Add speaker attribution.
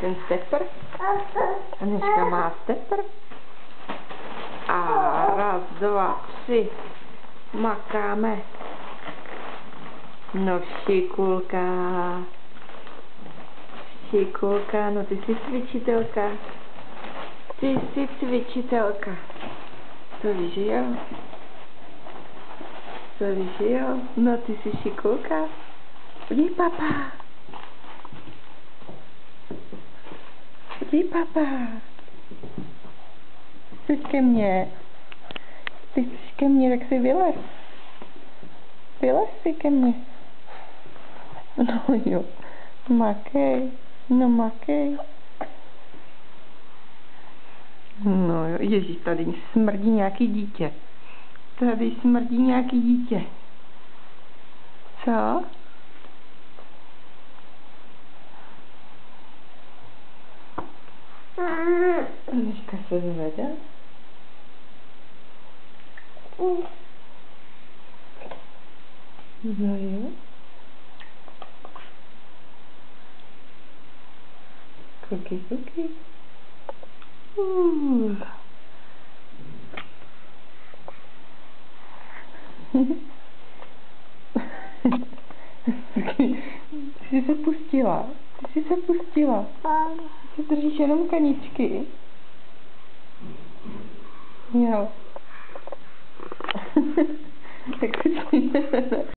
Speaker 1: ten stepper? Anička má stepper? A raz, dva, tři. Makáme. No šikulka. Šikulka, no ty jsi cvičitelka. Ty jsi cvičitelka. To víš, že jo? To víš, že jo? No ty jsi šikulka. Podívej, papa. Podívej, papa. Jsi ke mně. Ty jsi ke mně, tak si vylez. Vylez si ke mně. No jo. Makej. No makej. No jo, ježíš, tady smrdí nějaký dítě. Tady smrdí nějaký dítě. Co? Anička se zvede. No jo. Kuky. Ty jsi se pustila. Ty si držíš jenom kaničky. Jo. Tak